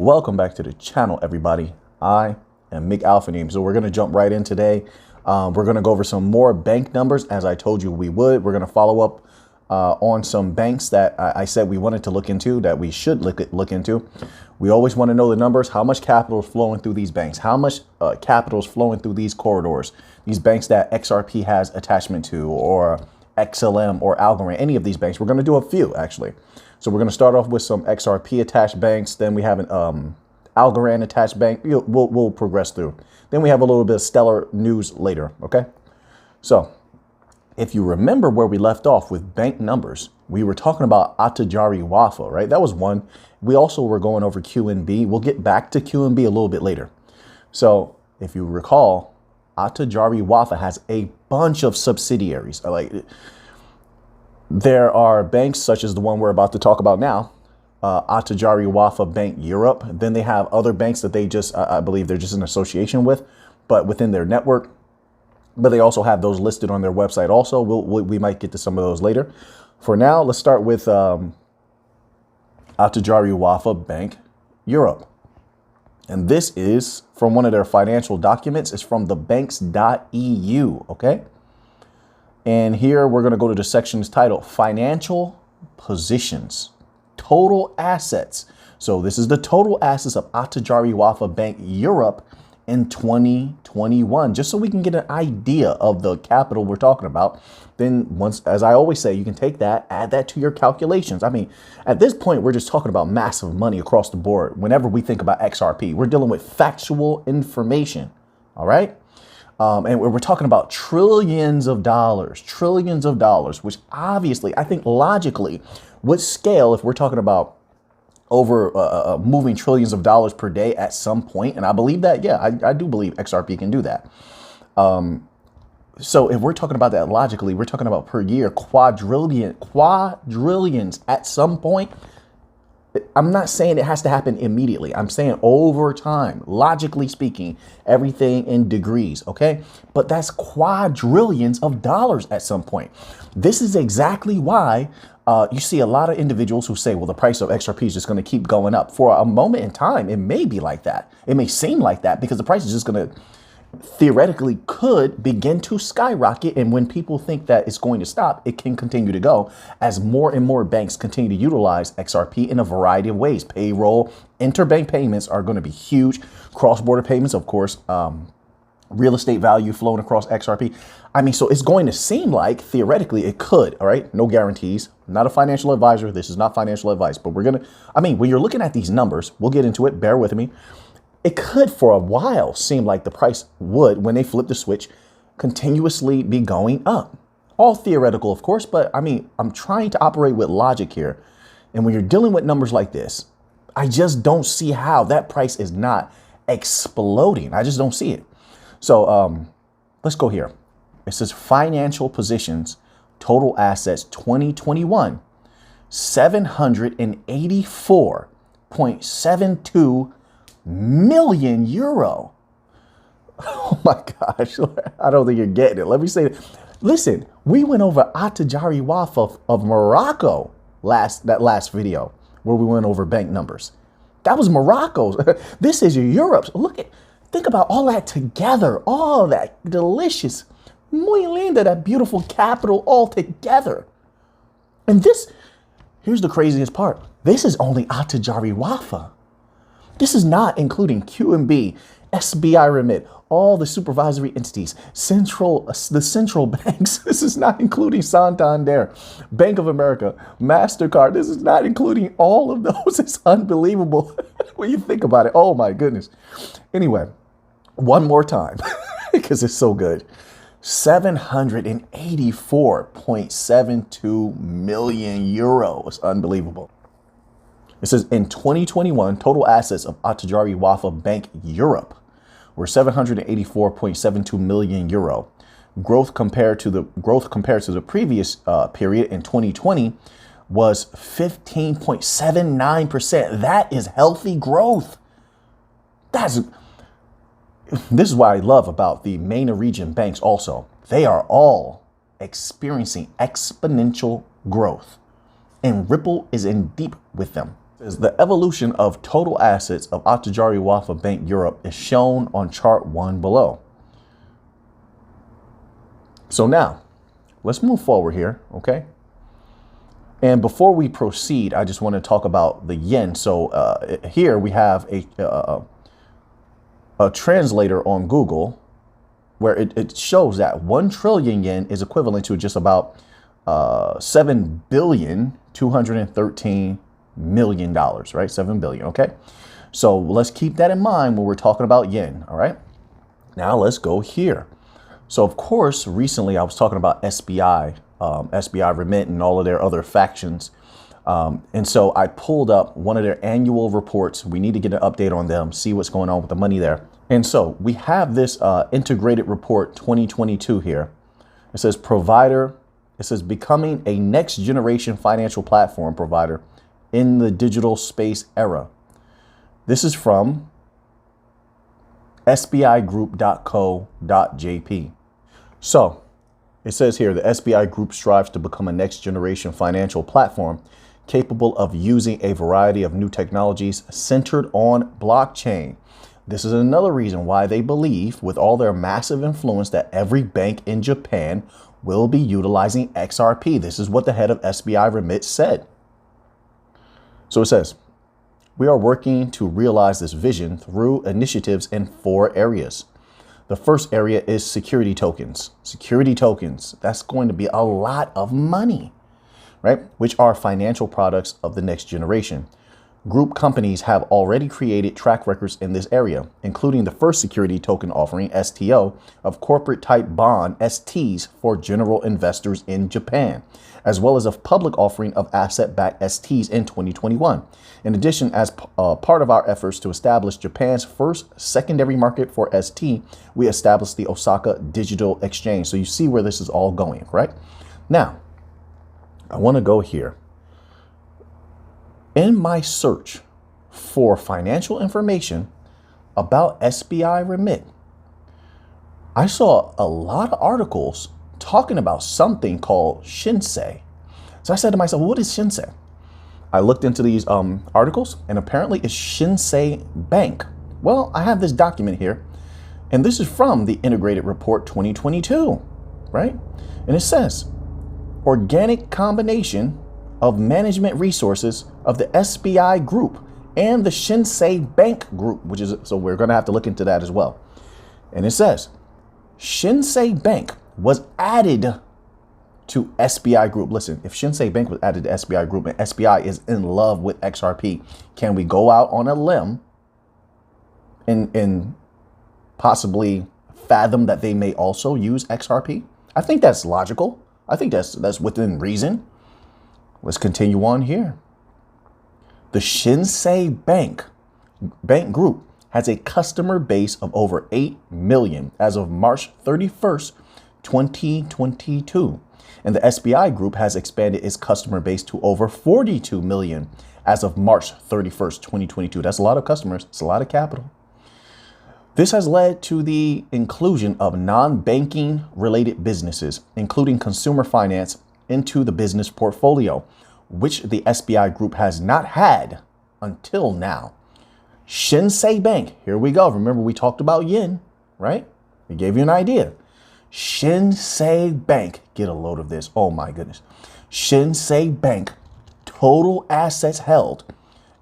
Welcome back to the channel, everybody. I am Mick Alpha Name. So we're going to jump right in today. We're going to go over some more bank numbers, as I told you we would. We're going to follow up on some banks that I said we wanted to look into, that we should look into. We always want to know the numbers, how much capital is flowing through these banks, how much capital is flowing through these corridors, these banks that XRP has attachment to, or XLM or Algorand, any of these banks. We're going to do a few, actually. So we're going to start off with some XRP attached banks. Then we have an Algorand attached bank. We'll progress through. Then we have a little bit of stellar news later. OK, so if you remember where we left off with bank numbers, we were talking about Attijariwaffa, right? That was one. We also were going over QNB. We'll get back to QNB a little bit later. So if you recall, Attijariwaffa has a bunch of subsidiaries. There are banks such as the one we're about to talk about now, Attijariwaffa Bank Europe. Then they have other banks that they just, I believe they're just in association with, but within their network. But they also have those listed on their website also. We might get to some of those later. For now, let's start with Attijariwaffa Bank Europe. And this is from one of their financial documents. It's from the banks.eu, okay? And here we're going to go to the sections titled Financial Positions, Total Assets. So this is the total assets of Attijariwaffa Bank Europe in 2021, just so we can get an idea of the capital we're talking about. Then once, as I always say, you can take that, add that to your calculations. I mean, at this point, we're just talking about massive money across the board. Whenever we think about XRP, we're dealing with factual information. All right. And we're talking about trillions of dollars, which obviously I think logically would scale if we're talking about over moving trillions of dollars per day at some point. And I believe that, yeah, I do believe XRP can do that. So if we're talking about that logically, we're talking about per year, quadrillions at some point. I'm not saying it has to happen immediately. I'm saying over time, logically speaking, everything in degrees. OK, but that's quadrillions of dollars at some point. This is exactly why you see a lot of individuals who say, well, the price of XRP is just going to keep going up. For a moment in time, it may be like that. It may seem like that because the price is just going to theoretically could begin to skyrocket. And when people think that it's going to stop, it can continue to go as more and more banks continue to utilize XRP in a variety of ways. Payroll, interbank payments are going to be huge. Cross-border payments, of course, real estate value flowing across XRP. I mean, so it's going to seem like theoretically it could. All right. No guarantees. I'm not a financial advisor. This is not financial advice, but when you're looking at these numbers, we'll get into it. Bear with me. It could for a while seem like the price would, when they flip the switch, continuously be going up. All theoretical, of course, but I mean, I'm trying to operate with logic here. And when you're dealing with numbers like this, I just don't see how that price is not exploding. I just don't see it. So let's go here. It says financial positions, total assets 2021, 784.72 million euro. Oh my gosh. I don't think you're getting it. Let me say it. Listen, we went over Attijariwaffa of Morocco that last video where we went over bank numbers. That was Morocco's. This is Europe's. Think about all that together, all that delicious, muy linda, that beautiful capital all together. And here's the craziest part. This is only Attijariwaffa. This is not including QNB, SBI Remit, all the supervisory entities, the central banks. This is not including Santander, Bank of America, MasterCard. This is not including all of those. It's unbelievable when you think about it. Oh, my goodness. Anyway, one more time, because it's so good. 784.72 million euros. Unbelievable. It says in 2021, total assets of Attijariwaffa Bank Europe were 784.72 million euro. Growth compared to the previous period in 2020 was 15.79%. That is healthy growth. This is what I love about the MENA region banks also. They are all experiencing exponential growth, and Ripple is in deep with them. Says the evolution of total assets of Attijariwaffa Bank Europe is shown on chart 1 below. So now let's move forward here, okay? And before we proceed, I just want to talk about the yen. So here we have a translator on Google where it shows that 1 trillion yen is equivalent to just about $7,213,000,000, right? 7 billion. Okay. So let's keep that in mind when we're talking about yen. All right. Now let's go here. So, of course, recently I was talking about SBI, SBI Remit and all of their other factions. And so I pulled up one of their annual reports. We need to get an update on them, see what's going on with the money there. And so we have this integrated report 2022 here. It says becoming a next generation financial platform provider in the digital space era. This is from sbigroup.co.jp. So it says here, the SBI Group strives to become a next generation financial platform capable of using a variety of new technologies centered on blockchain. This is another reason why they believe, with all their massive influence, that every bank in Japan will be utilizing XRP. This is what the head of SBI Remit said. So it says, we are working to realize this vision through initiatives in 4 areas. The first area is security tokens. Security tokens, that's going to be a lot of money, right? Which are financial products of the next generation. Group companies have already created track records in this area, including the first security token offering, STO, of corporate type bond, STs, for general investors in Japan, as well as a public offering of asset-backed STs in 2021. In addition, as part of our efforts to establish Japan's first secondary market for ST, we established the Osaka Digital Exchange. So you see where this is all going, right? Now, I want to go here. In my search for financial information about SBI Remit, I saw a lot of articles talking about something called Shinsei. So I said to myself, what is Shinsei? I looked into these articles, and apparently it's Shinsei Bank. Well, I have this document here, and this is from the Integrated Report 2022, right? And it says, organic combination of management resources of the SBI Group and the Shinsei Bank Group, which is, so we're going to have to look into that as well. And it says, Shinsei Bank was added to SBI Group. Listen, if Shinsei Bank was added to SBI Group and SBI is in love with XRP, can we go out on a limb and possibly fathom that they may also use XRP? I think that's logical. I think that's within reason. Let's continue on here. The Shinsei Bank Group has a customer base of over 8 million as of March 31st, 2022. And the SBI Group has expanded its customer base to over 42 million as of March 31st, 2022. That's a lot of customers. It's a lot of capital. This has led to the inclusion of non-banking related businesses, including consumer finance, into the business portfolio, which the SBI Group has not had until now. Shinsei Bank, here we go. Remember, we talked about yen, right? We gave you an idea. Shinsei Bank, get a load of this. Oh my goodness. Shinsei Bank total assets held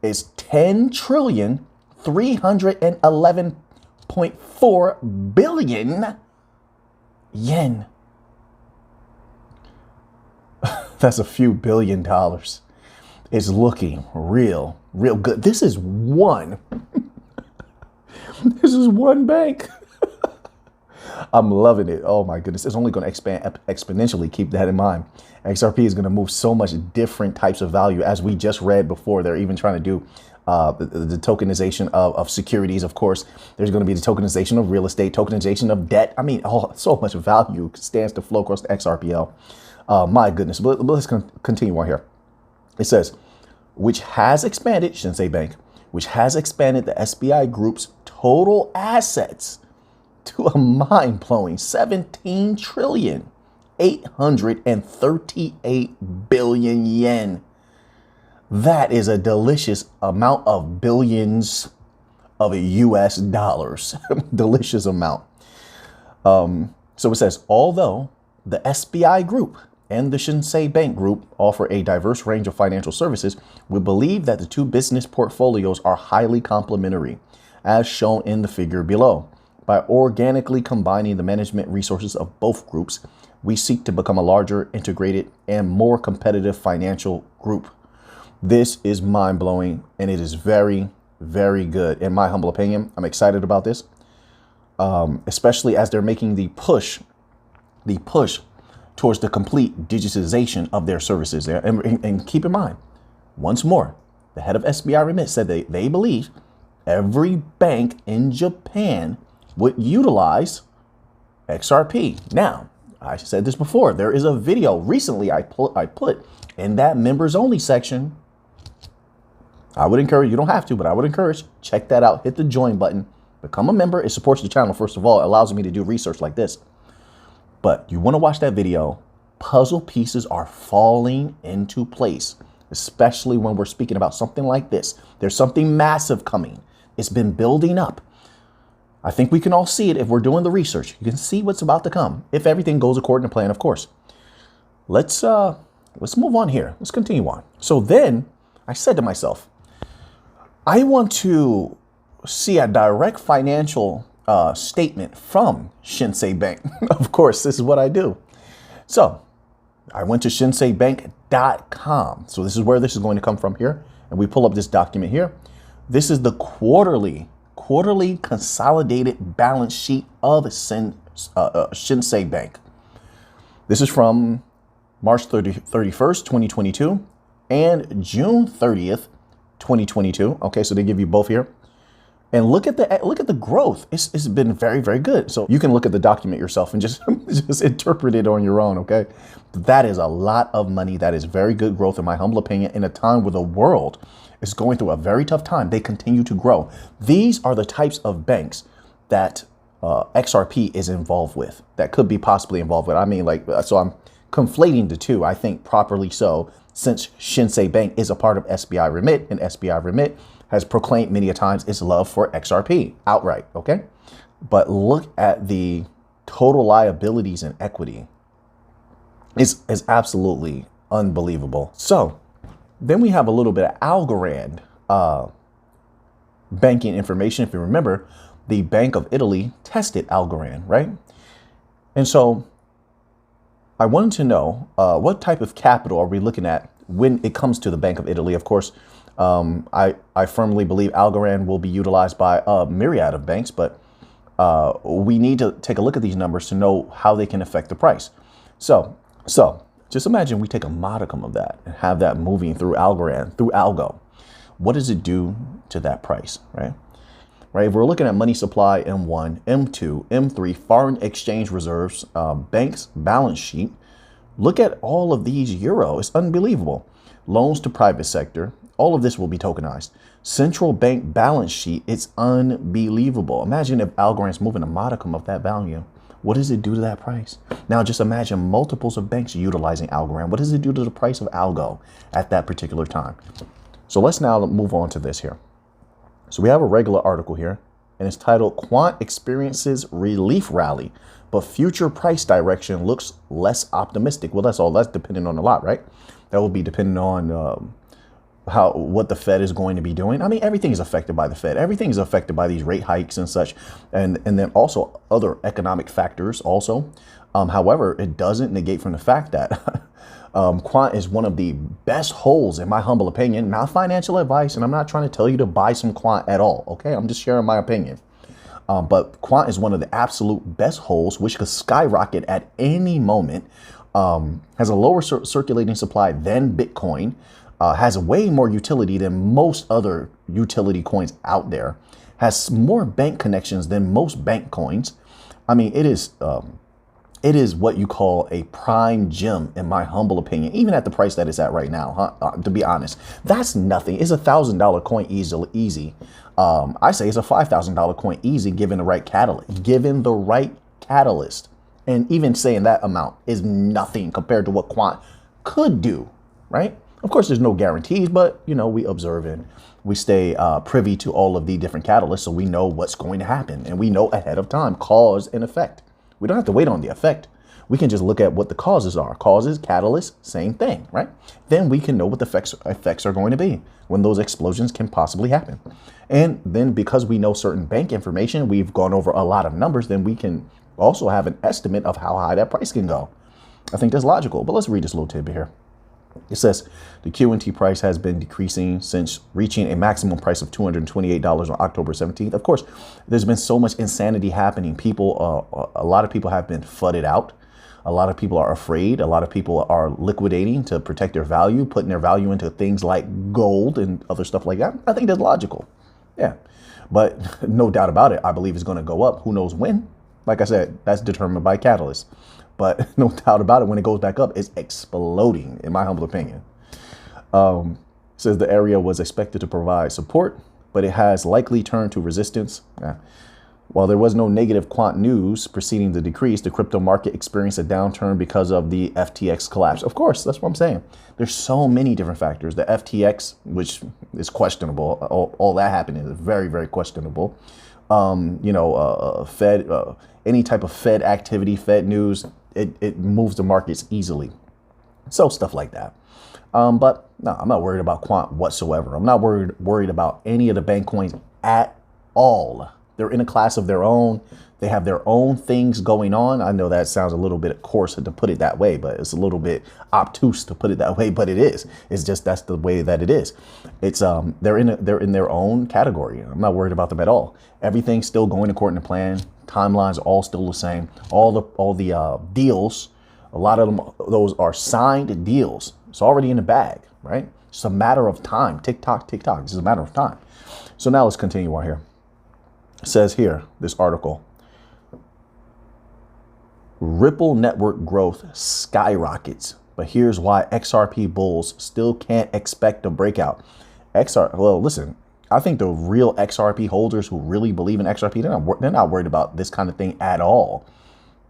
is 10,311.4 billion yen. That's a few $billion. It's looking real good. This is one. This is one bank. I'm loving it. Oh my goodness. It's only going to expand exponentially. Keep that in mind. XRP is going to move so much different types of value, as we just read before. They're even trying to do the tokenization of securities. Of course, there's going to be the tokenization of real estate, tokenization of debt. I mean, so much value stands to flow across the XRPL. My goodness. But let's continue on here. It says, which has expanded, Shinsei Bank, which has expanded the SBI Group's total assets to a mind-blowing 17,838 billion yen. That is a delicious amount of billions of US dollars. Delicious amount. So it says, although the SBI Group and the Shinsei Bank Group offer a diverse range of financial services, we believe that the two business portfolios are highly complementary, as shown in the figure below. By organically combining the management resources of both groups, we seek to become a larger, integrated, and more competitive financial group. This is mind-blowing, and it is very, very good. In my humble opinion, I'm excited about this, especially as they're making the push towards the complete digitization of their services there. And keep in mind, once more, the head of SBI Remit said they believe every bank in Japan would utilize XRP. Now, I said this before, there is a video recently I put in that members only section. I would encourage, you don't have to, but I would encourage, check that out, hit the join button, become a member. It supports the channel. First of all, it allows me to do research like this. But you want to watch that video. Puzzle pieces are falling into place, especially when we're speaking about something like this. There's something massive coming. It's been building up. I think we can all see it if we're doing the research. You can see what's about to come if everything goes according to plan, of course. Let's move on here. Let's continue on. So then I said to myself, I want to see a direct financial statement from Shinsei Bank. Of course, this is what I do. So I went to shinseibank.com. So this is where this is going to come from here. And we pull up this document here. This is the quarterly consolidated balance sheet of Shinsei Bank. This is from March 31st, 2022 and June 30th, 2022. Okay, so they give you both here. And look at the growth. It's been very, very good. So you can look at the document yourself and just interpret it on your own, okay? That is a lot of money. That is very good growth, in my humble opinion, in a time where the world is going through a very tough time. They continue to grow. These are the types of banks that XRP is involved with, that could be possibly involved with. I mean, like, so I'm conflating the two, I think properly so, since Shinsei Bank is a part of SBI Remit, and SBI Remit has proclaimed many a times its love for XRP outright, okay? But look at the total liabilities and equity. It's absolutely unbelievable. So then we have a little bit of Algorand banking information. If you remember, the Bank of Italy tested Algorand, right? And so I wanted to know what type of capital are we looking at when it comes to the Bank of Italy. Of course, I firmly believe Algorand will be utilized by a myriad of banks, but we need to take a look at these numbers to know how they can affect the price. So just imagine we take a modicum of that and have that moving through Algorand, through Algo. What does it do to that price, right? Right. If we're looking at money supply, M1, M2, M3, foreign exchange reserves, banks balance sheet. Look at all of these euro. It's unbelievable. Loans to private sector. All of this will be tokenized. Central bank balance sheet. It's unbelievable. Imagine if Algorand's moving a modicum of that value. What does it do to that price? Now, just imagine multiples of banks utilizing Algorand. What does it do to the price of Algo at that particular time? So let's now move on to this here. So we have a regular article here, and it's titled Quant Experiences Relief Rally, but Future Price Direction Looks Less Optimistic. Well, that's all. That's depending on a lot, right? That will be depending on what the Fed is going to be doing. I mean, everything is affected by the Fed. Everything is affected by these rate hikes and such, and then also other economic factors also. However, it doesn't negate from the fact that Quant is one of the best holds, in my humble opinion. Not financial advice, and I'm not trying to tell you to buy some Quant at all, okay? I'm just sharing my opinion. But Quant is one of the absolute best holds, which could skyrocket at any moment, has a lower circulating supply than Bitcoin, has way more utility than most other utility coins out there, has more bank connections than most bank coins. I mean, it is what you call a prime gem, in my humble opinion, even at the price that it's at right now, to be honest. That's nothing. It's $1,000 coin easy. I say it's a $5,000 coin easy, given the right catalyst. And even saying that amount is nothing compared to what Quant could do, right? Of course, there's no guarantees, but, we observe and we stay privy to all of the different catalysts, so we know what's going to happen. And we know ahead of time, cause and effect. We don't have to wait on the effect. We can just look at what the causes are. Causes, catalysts, same thing, right? Then we can know what the effects are going to be when those explosions can possibly happen. And then because we know certain bank information, we've gone over a lot of numbers, then we can also have an estimate of how high that price can go. I think that's logical, but let's read this little tidbit here. It says the QNT price has been decreasing since reaching a maximum price of $228 on October 17th. Of course, there's been so much insanity happening. A lot of people have been flooded out. A lot of people are afraid. A lot of people are liquidating to protect their value, putting their value into things like gold and other stuff like that. I think that's logical. Yeah, but no doubt about it. I believe it's going to go up. Who knows when? Like I said, that's determined by catalysts. But no doubt about it, when it goes back up, it's exploding, in my humble opinion. Says the area was expected to provide support, but it has likely turned to resistance. While there was no negative quant news preceding the decrease, the crypto market experienced a downturn because of the FTX collapse. Of course, that's what I'm saying. There's so many different factors. The FTX, which is questionable, all that happening is very, very questionable. Fed, any type of Fed activity, Fed news, it moves the markets easily. So stuff like that. But no, I'm not worried about Quant whatsoever. I'm not worried about any of the bank coins at all. They're in a class of their own. They have their own things going on. I know that sounds a little bit coarse to put it that way, but it's a little bit obtuse to put it that way, but it is. It's just that's the way that it is. It's they're in their own category. I'm not worried about them at all. Everything's still going according to plan. Timelines are all still the same. All the deals, a lot of them, those are signed deals. It's already in the bag, right? It's a matter of time. Tick tock, tick tock. It's a matter of time. So now let's continue on here. It says here, this article, Ripple network growth skyrockets, but here's why XRP bulls still can't expect a breakout. Well, listen, I think the real XRP holders who really believe in XRP, they're not worried about this kind of thing at all.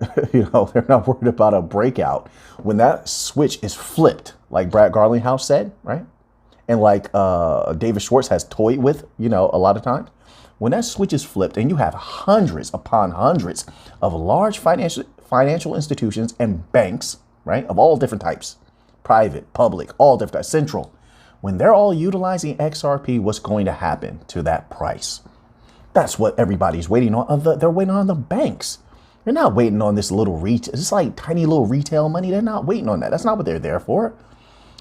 They're not worried about a breakout. When that switch is flipped, like Brad Garlinghouse said, right? And like David Schwartz has toyed with, a lot of times. When that switch is flipped and you have hundreds upon hundreds of large financial institutions and banks, right, of all different types, private, public, all different types, central, when they're all utilizing XRP, what's going to happen to that price? That's what everybody's waiting on. They're waiting on the banks. They're not waiting on this little retail. It's like tiny little retail money. They're not waiting on that. That's not what they're there for,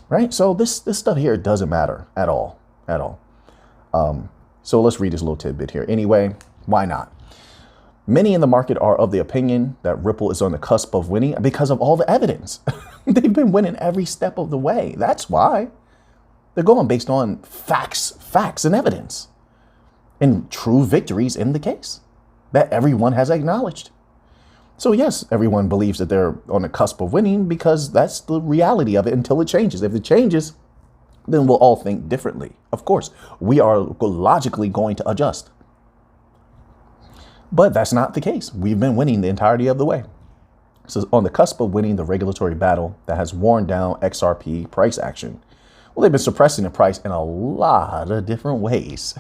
right? So this stuff here doesn't matter at all. So let's read this little tidbit here. Anyway, why not? Many in the market are of the opinion that Ripple is on the cusp of winning because of all the evidence. They've been winning every step of the way. That's why. They're going based on facts and evidence and true victories in the case that everyone has acknowledged. So yes, everyone believes that they're on the cusp of winning because that's the reality of it until it changes. If it changes, then we'll all think differently. Of course, we are logically going to adjust. But that's not the case. We've been winning the entirety of the way. So on the cusp of winning the regulatory battle that has worn down XRP price action. Well, they've been suppressing the price in a lot of different ways.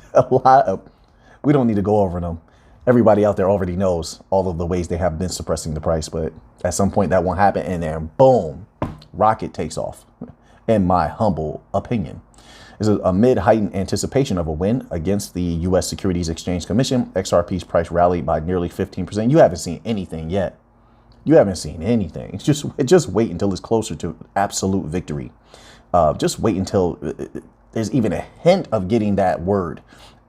We don't need to go over them. Everybody out there already knows all of the ways they have been suppressing the price, but at some point that won't happen, and then boom, rocket takes off. In my humble opinion, is amid heightened anticipation of a win against the U.S. Securities Exchange Commission, XRP's price rallied by nearly 15%. You haven't seen anything yet. You haven't seen anything. It's just wait until it's closer to absolute victory. Just wait until there's even a hint of getting that word.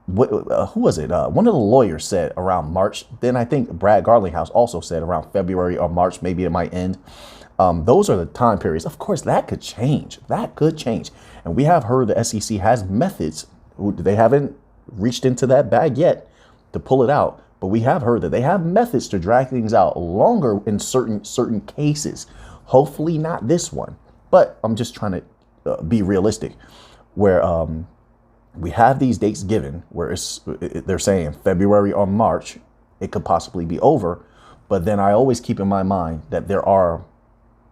Who was it? One of the lawyers said around March. Then I think Brad Garlinghouse also said around February or March, maybe it might end. Those are the time periods. Of course, that could change. And we have heard the SEC has methods. They haven't reached into that bag yet to pull it out. But we have heard that they have methods to drag things out longer in certain cases. Hopefully not this one. But I'm just trying to be realistic where we have these dates given where they're saying February or March. It could possibly be over. But then I always keep in my mind that there are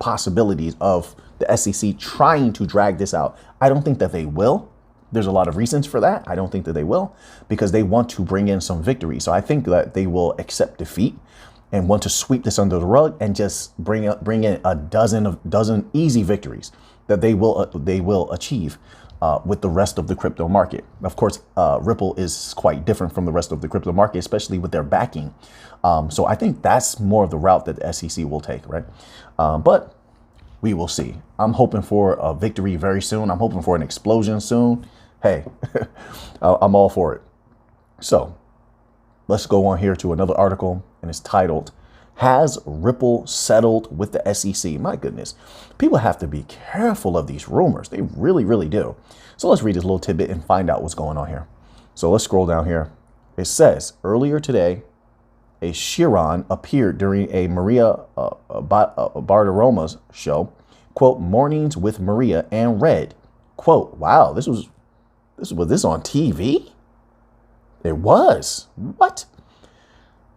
possibilities of the SEC trying to drag this out. I don't think that they will. There's a lot of reasons for that. I don't think that they will, because they want to bring in some victory. So I think that they will accept defeat and want to sweep this under the rug and just bring in a dozen easy victories that they will achieve with the rest of the crypto market. Of course, Ripple is quite different from the rest of the crypto market, especially with their backing. So I think that's more of the route that the SEC will take, right? But we will see. I'm hoping for a victory very soon. I'm hoping for an explosion soon. Hey, I'm all for it. So let's go on here to another article, and it's titled, "Has Ripple Settled with the SEC?" My goodness, people have to be careful of these rumors. They really, really do. So let's read this little tidbit and find out what's going on here. So let's scroll down here. It says, earlier today, a Chiron appeared during a Maria Bartiromo's show, quote, "Mornings with Maria," and read, quote, "Wow, was this on TV?" It was. What?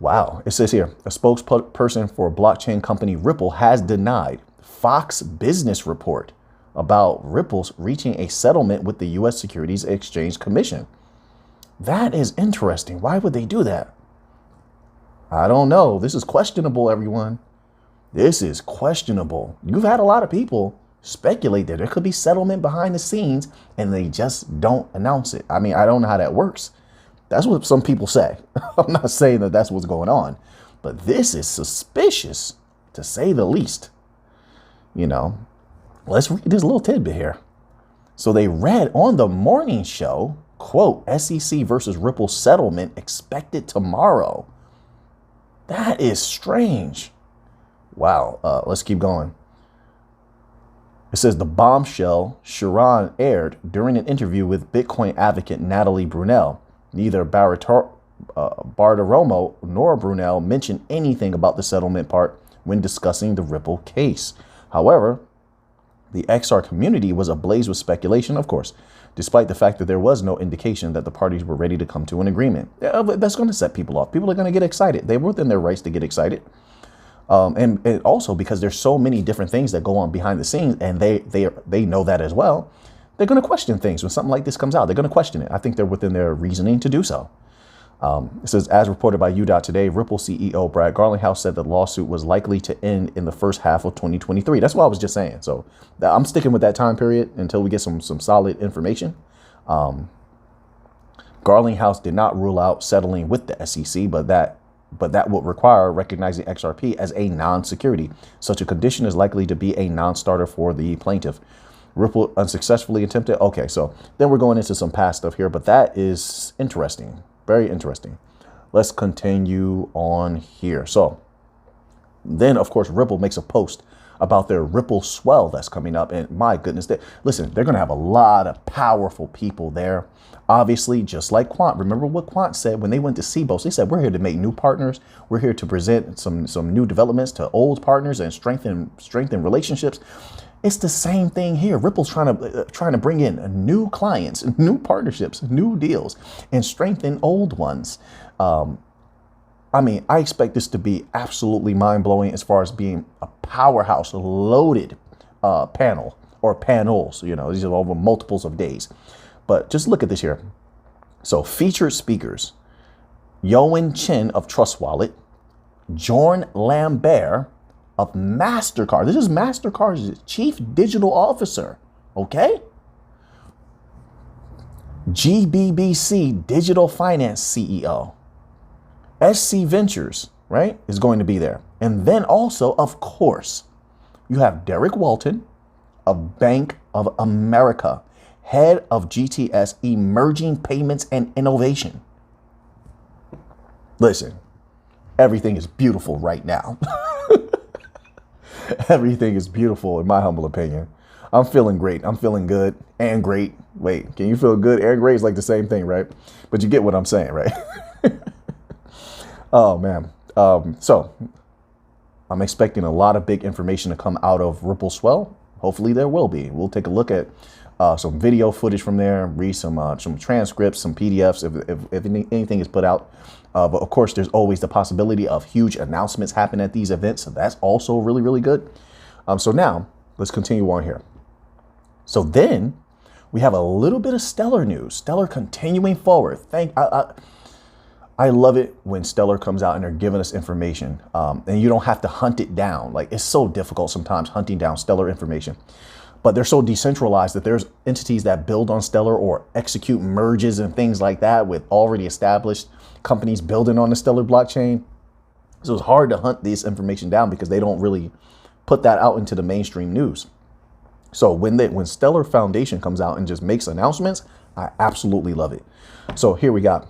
Wow. It says here, a spokesperson for blockchain company Ripple has denied Fox Business report about Ripple's reaching a settlement with the U.S. Securities Exchange Commission. That is interesting. Why would they do that? I don't know. This is questionable, everyone. This is questionable. You've had a lot of people speculate that there could be settlement behind the scenes and they just don't announce it. I mean, I don't know how that works. That's what some people say. I'm not saying that that's what's going on, but this is suspicious, to say the least. You know, let's read this little tidbit here. So they read on the morning show, quote, "SEC versus Ripple settlement expected tomorrow." That is strange. Wow. Let's keep going. It says the bombshell Chiron aired during an interview with Bitcoin advocate Natalie Brunell. Neither Bartiromo nor Brunel mentioned anything about the settlement part when discussing the Ripple case. However, the XR community was ablaze with speculation, of course, despite the fact that there was no indication that the parties were ready to come to an agreement. Yeah, but that's going to set people off. People are going to get excited. They were within their rights to get excited. And also because there's so many different things that go on behind the scenes, and they know that as well. They're going to question things when something like this comes out. They're going to question it. I think they're within their reasoning to do so. It says, as reported by UDOT today, Ripple CEO Brad Garlinghouse said the lawsuit was likely to end in the first half of 2023. That's what I was just saying. So I'm sticking with that time period until we get some solid information. Garlinghouse did not rule out settling with the SEC, but that would require recognizing XRP as a non-security. Such a condition is likely to be a non-starter for the plaintiff. Ripple unsuccessfully attempted. Okay, so then we're going into some past stuff here, but that is interesting. Very interesting. Let's continue on here. So then, of course, Ripple makes a post about their Ripple swell that's coming up. And my goodness, listen, they're going to have a lot of powerful people there. Obviously, just like Quant. Remember what Quant said when they went to CBOS? They said, we're here to make new partners. We're here to present some new developments to old partners and strengthen relationships. It's the same thing here. Ripple's trying to bring in new clients, new partnerships, new deals, and strengthen old ones. I mean, I expect this to be absolutely mind-blowing as far as being a powerhouse, loaded panel or panels. You know, these are over multiples of days. But just look at this here. So featured speakers, Yoan Chen of Trust Wallet, Jorn Lambert of MasterCard. This is MasterCard's chief digital officer. Okay. GBBC Digital Finance CEO. SC Ventures, right, is going to be there. And then also, of course, you have Derek Walton of Bank of America, head of GTS Emerging Payments and Innovation. Listen, everything is beautiful right now. Everything is beautiful, in my humble opinion. I'm feeling great. I'm feeling good and great. Wait, can you feel good and great? It's like the same thing, right? But you get what I'm saying, right? Oh, man. So I'm expecting a lot of big information to come out of Ripple Swell. Hopefully there will be. We'll take a look at some video footage from there, read some transcripts, some PDFs if anything is put out. But of course, there's always the possibility of huge announcements happen at these events. So that's also really, really good. So now let's continue on here. So then we have a little bit of Stellar news. Stellar continuing forward. I love it when Stellar comes out and they're giving us information, and you don't have to hunt it down. Like, it's so difficult sometimes hunting down Stellar information, but they're so decentralized that there's entities that build on Stellar or execute merges and things like that with already established companies building on the Stellar blockchain. So it's hard to hunt this information down because they don't really put that out into the mainstream news. So when Stellar Foundation comes out and just makes announcements, I absolutely love it. So here we got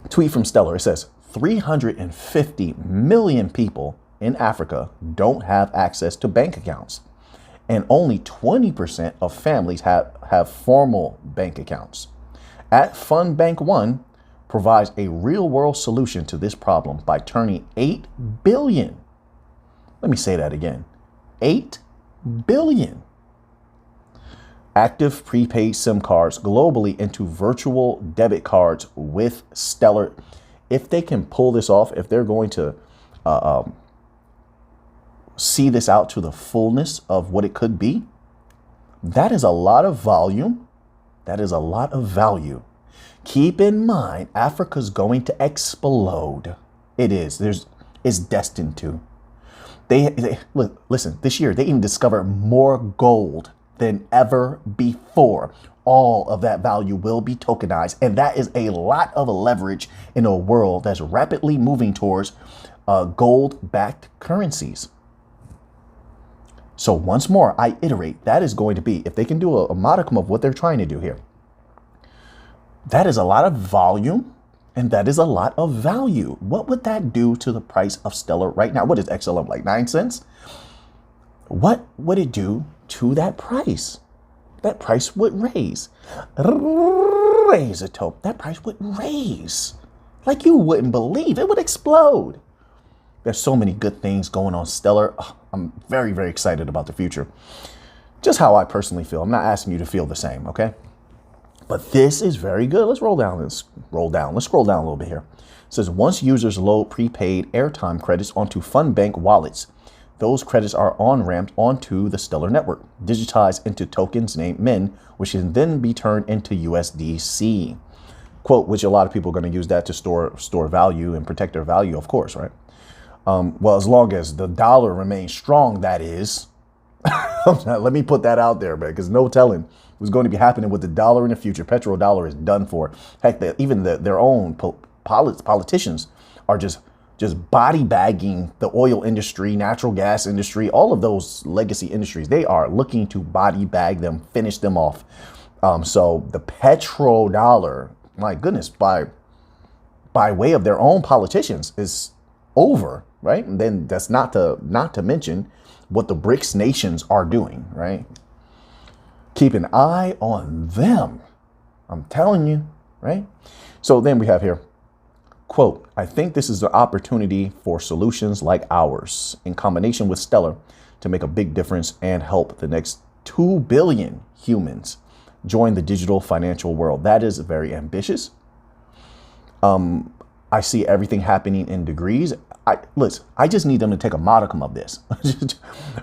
a tweet from Stellar. It says 350 million people in Africa don't have access to bank accounts, and only 20% of families have formal bank accounts. At Fund Bank One provides a real-world solution to this problem by turning 8 billion. Let me say that again. 8 billion active prepaid SIM cards globally into virtual debit cards with Stellar. If they can pull this off, if they're going to see this out to the fullness of what it could be, that is a lot of volume. That is a lot of value. Keep in mind, Africa's going to explode. It is. It's destined to. Listen, this year, they even discovered more gold than ever before. All of that value will be tokenized. And that is a lot of leverage in a world that's rapidly moving towards gold-backed currencies. So once more, I iterate, that is going to be, if they can do a modicum of what they're trying to do here, that is a lot of volume. And that is a lot of value. What would that do to the price of Stellar right now? What is XLM, like 9 cents? What would it do to that price? That price would raise. Raise a tope. That price would raise. Like you wouldn't believe. It would explode. There's so many good things going on Stellar. I'm very, very excited about the future. Just how I personally feel. I'm not asking you to feel the same, okay? But this is very good. Let's roll down. Let's scroll down a little bit here. It says once users load prepaid airtime credits onto FundBank wallets, those credits are on-ramped onto the Stellar network, digitized into tokens named MIN, which can then be turned into USDC. Quote, which a lot of people are going to use that to store value and protect their value, of course, right? Well, as long as the dollar remains strong, that is. Let me put that out there, man, because no telling what's going to be happening with the dollar in the future. Petrodollar is done for. Heck, even their own politicians are just body bagging the oil industry, natural gas industry, all of those legacy industries. They are looking to body bag them, finish them off. So the petrodollar, my goodness, by way of their own politicians, is over, right? And then that's not to mention what the BRICS nations are doing, right? Keep an eye on them. I'm telling you, right? So then we have here, quote, I think this is an opportunity for solutions like ours in combination with Stellar to make a big difference and help the next 2 billion humans join the digital financial world. That is very ambitious. I see everything happening in degrees. I just need them to take a modicum of this.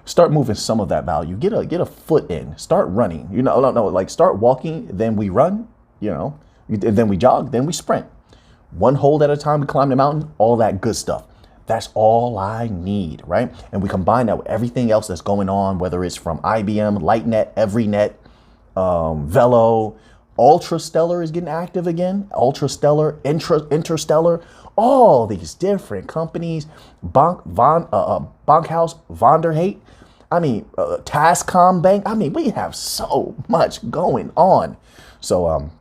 Start moving some of that value. Get a foot in. Start running. Like start walking, then we run. And then we jog, then we sprint. One hold at a time. We climb the mountain. All that good stuff. That's all I need, right? And we combine that with everything else that's going on, whether it's from IBM, LightNet, EveryNet, Velo. Ultrastellar is getting active again. Ultrastellar, Interstellar, all these different companies. Bankhaus, Vonderhate. Tascom Bank. We have so much going on. So,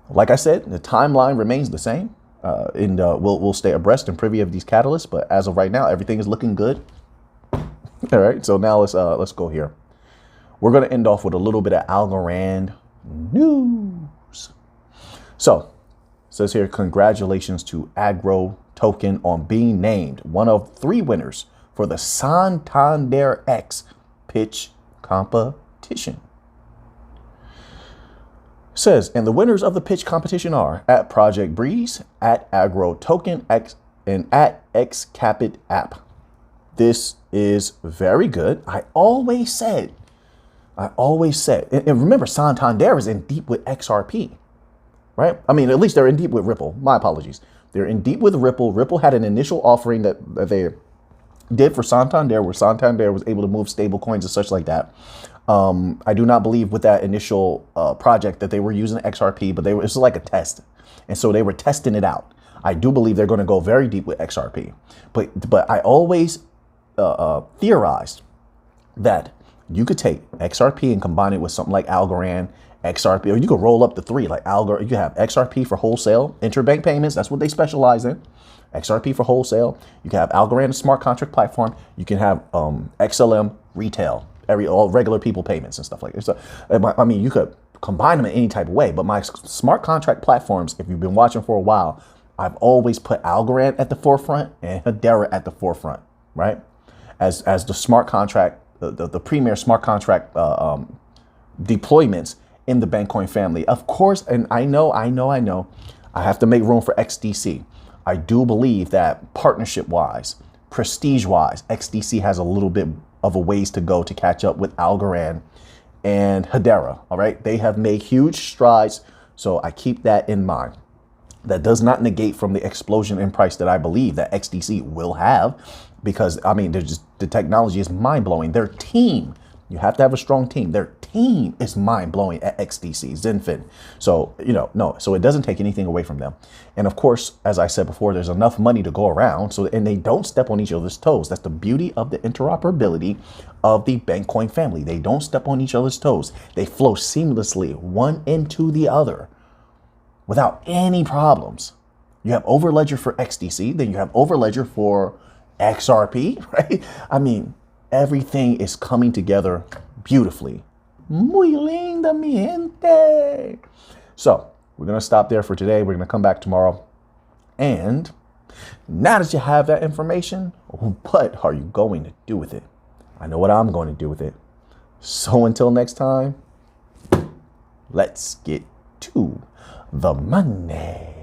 like I said, the timeline remains the same. And we'll stay abreast and privy of these catalysts. But as of right now, everything is looking good. All right. So now let's go here. We're going to end off with a little bit of Algorand news. So it says here, congratulations to Agro Token on being named one of 3 winners for the Santander X pitch competition. It says, and the winners of the pitch competition are at Project Breeze, at Agro Token X, and at XCapit app. This is very good. I always said, and remember, Santander is in deep with XRP, right? I mean, at least they're in deep with Ripple. My apologies. They're in deep with Ripple. Ripple had an initial offering that they did for Santander, where Santander was able to move stable coins and such like that. I do not believe with that initial project that they were using XRP, but it was like a test. And so they were testing it out. I do believe they're going to go very deep with XRP. But I always theorized that you could take XRP and combine it with something like Algorand, XRP, or you could roll up the three like Algorand. You have XRP for wholesale, interbank payments. That's what they specialize in. XRP for wholesale. You can have Algorand, a smart contract platform. You can have XLM retail, all regular people payments and stuff like this. So, I mean, you could combine them in any type of way. But my smart contract platforms, if you've been watching for a while, I've always put Algorand at the forefront and Hedera at the forefront, right? As the smart contract, the premier smart contract deployments in the Bankcoin family. Of course, and I know, I have to make room for XDC. I do believe that partnership-wise, prestige-wise, XDC has a little bit of a ways to go to catch up with Algorand and Hedera, all right? They have made huge strides, so I keep that in mind. That does not negate from the explosion in price that I believe that XDC will have, because, I mean, the technology is mind-blowing. Their team, you have to have a strong team. Their team is mind-blowing at XDC, Zenfin. So, so it doesn't take anything away from them. And of course, as I said before, there's enough money to go around, and they don't step on each other's toes. That's the beauty of the interoperability of the Bankcoin family. They don't step on each other's toes. They flow seamlessly one into the other without any problems. You have Overledger for XDC, then you have Overledger for XRP, right? I mean, everything is coming together beautifully. Muy linda, mi gente. So we're going to stop there for today. We're going to come back tomorrow. And now that you have that information, what are you going to do with it? I know what I'm going to do with it. So until next time, let's get to the money.